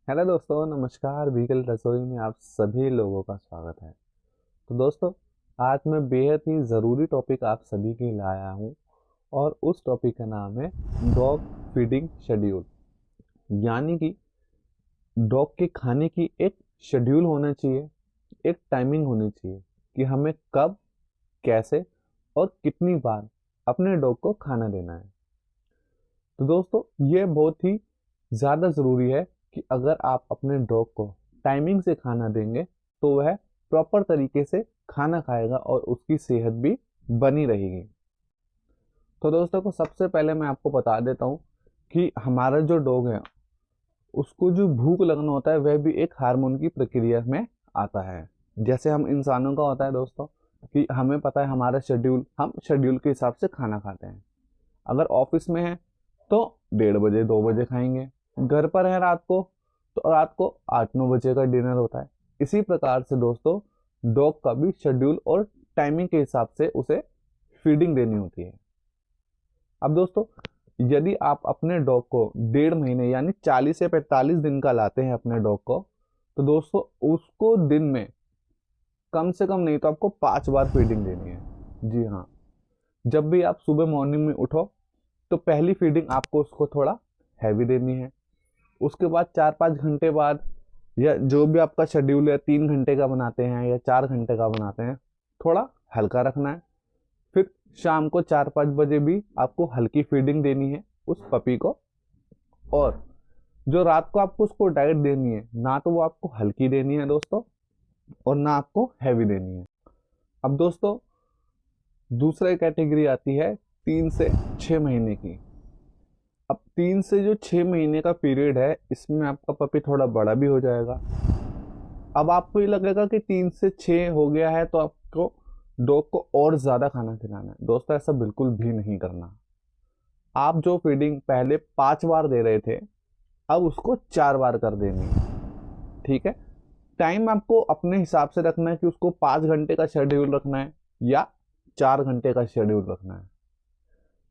Hello दोस्तों, नमस्कार। Vehicle रसोई में आप सभी लोगों का स्वागत है। तो दोस्तों, आज मैं बेहद ही ज़रूरी टॉपिक आप सभी के लिए लाया हूँ और उस टॉपिक का नाम है डॉग फीडिंग शेड्यूल। यानी कि डॉग के खाने की एक शेड्यूल होना चाहिए, एक टाइमिंग होनी चाहिए कि हमें कब, कैसे और कितनी बार अपने डॉग को खाना देना है। तो दोस्तों, ये बहुत ही ज़्यादा ज़रूरी है कि अगर आप अपने डॉग को टाइमिंग से खाना देंगे तो वह प्रॉपर तरीके से खाना खाएगा और उसकी सेहत भी बनी रहेगी। तो दोस्तों को सबसे पहले मैं आपको बता देता हूँ कि हमारा जो डॉग है उसको जो भूख लगना होता है वह भी एक हार्मोन की प्रक्रिया में आता है। जैसे हम इंसानों का होता है दोस्तों कि हमें पता है हमारा शेड्यूल, हम शेड्यूल के हिसाब से खाना खाते हैं। अगर ऑफिस में है तो 1:30 2 बजे खाएंगे, घर पर है रात को तो रात को 8 9 बजे का डिनर होता है। इसी प्रकार से दोस्तों डॉग का भी शेड्यूल और टाइमिंग के हिसाब से उसे फीडिंग देनी होती है। अब दोस्तों, यदि आप अपने डॉग को 1.5 महीने यानी 40 से 45 दिन का लाते हैं अपने डॉग को, तो दोस्तों उसको दिन में कम से कम नहीं तो आपको 5 बार फीडिंग देनी है। जी हाँ, जब भी आप सुबह मॉर्निंग में उठो तो पहली फीडिंग आपको उसको थोड़ा हैवी देनी है। उसके बाद 4 5 घंटे बाद या जो भी आपका शेड्यूल है, 3 घंटे का बनाते हैं या 4 घंटे का बनाते हैं, थोड़ा हल्का रखना है। फिर शाम को 4 5 बजे भी आपको हल्की फीडिंग देनी है उस पपी को। और जो रात को आपको उसको डाइट देनी है ना तो वो आपको हल्की देनी है दोस्तों और ना आपको हैवी देनी है। अब दोस्तों दूसरा कैटेगरी आती है 3 से 6 महीने की। अब 3 से जो 6 महीने का पीरियड है इसमें आपका पपी थोड़ा बड़ा भी हो जाएगा। अब आपको ये लगेगा कि 3 से 6 हो गया है तो आपको डॉग को और ज्यादा खाना खिलाना है। दोस्तों ऐसा बिल्कुल भी नहीं करना। आप जो फीडिंग पहले 5 बार दे रहे थे अब उसको 4 बार कर देनी है। ठीक है, टाइम आपको अपने हिसाब से रखना है कि उसको 5 घंटे का शेड्यूल रखना है या 4 घंटे का शेड्यूल रखना है।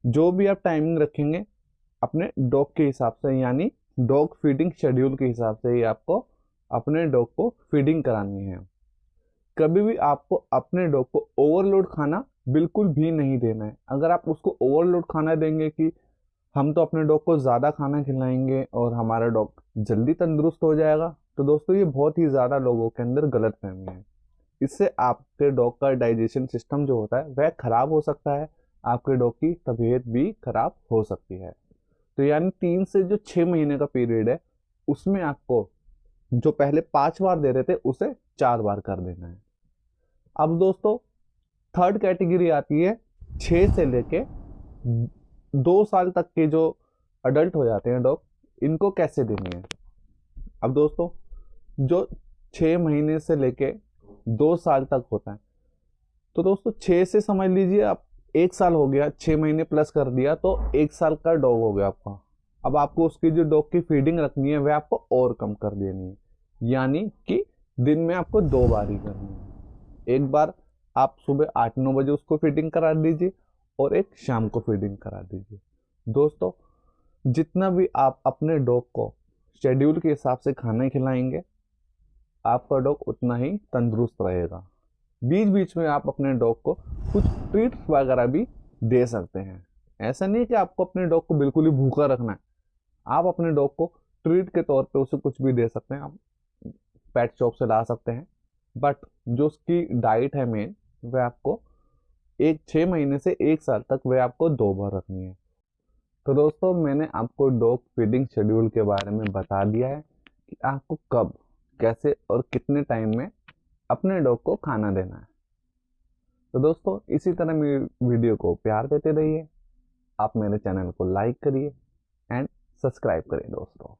जो भी आप टाइमिंग रखेंगे अपने डॉग के हिसाब से, यानी डॉग फीडिंग शेड्यूल के हिसाब से ही आपको अपने डॉग को फीडिंग करानी है। कभी भी आपको अपने डॉग को ओवरलोड खाना बिल्कुल भी नहीं देना है। अगर आप उसको ओवरलोड खाना देंगे कि हम तो अपने डॉग को ज़्यादा खाना खिलाएंगे और हमारा डॉग जल्दी तंदुरुस्त हो जाएगा, तो दोस्तों ये बहुत ही ज़्यादा लोगों के अंदर गलतफहमी है। इससे आपके डॉग का डाइजेशन सिस्टम जो होता है वह खराब हो सकता है, आपके डॉग की तबीयत भी खराब हो सकती है। तो यानी 3 से जो 6 महीने का पीरियड है उसमें आपको जो पहले 5 बार दे रहे थे उसे 4 बार कर देना है। अब दोस्तों थर्ड कैटेगरी आती है 6 से लेके 2 साल तक के जो अडल्ट हो जाते हैं डॉग, इनको कैसे देनी है। अब दोस्तों जो 6 महीने से लेके 2 साल तक होता है, तो दोस्तों 6 से समझ लीजिए आप 1 साल हो गया, 6 महीने प्लस कर दिया तो 1 साल का डॉग हो गया आपका। अब आपको उसकी जो डॉग की फीडिंग रखनी है वह आपको और कम कर देनी है, यानी कि दिन में आपको 2 बार ही करनी है। एक बार आप सुबह 8 9 बजे उसको फीडिंग करा दीजिए और एक शाम को फीडिंग करा दीजिए। दोस्तों जितना भी आप अपने डॉग को शेड्यूल के हिसाब से खाना खिलाएंगे आपका डॉग उतना ही तंदुरुस्त रहेगा। बीच बीच में आप अपने डॉग को कुछ ट्रीट्स वगैरह भी दे सकते हैं। ऐसा नहीं है कि आपको अपने डॉग को बिल्कुल ही भूखा रखना है। आप अपने डॉग को ट्रीट के तौर पे उसे कुछ भी दे सकते हैं, आप पेट शॉप से ला सकते हैं। बट जो उसकी डाइट है मेन, वह आपको 6 महीने से 1 साल तक वह आपको 2 बार रखनी है। तो दोस्तों मैंने आपको डॉग फीडिंग शेड्यूल के बारे में बता दिया है कि आपको कब, कैसे और कितने टाइम में अपने डॉग को खाना देना है। तो दोस्तों इसी तरह मेरी वीडियो को प्यार देते रहिए। आप मेरे चैनल को लाइक करिए एंड सब्सक्राइब करिए दोस्तों।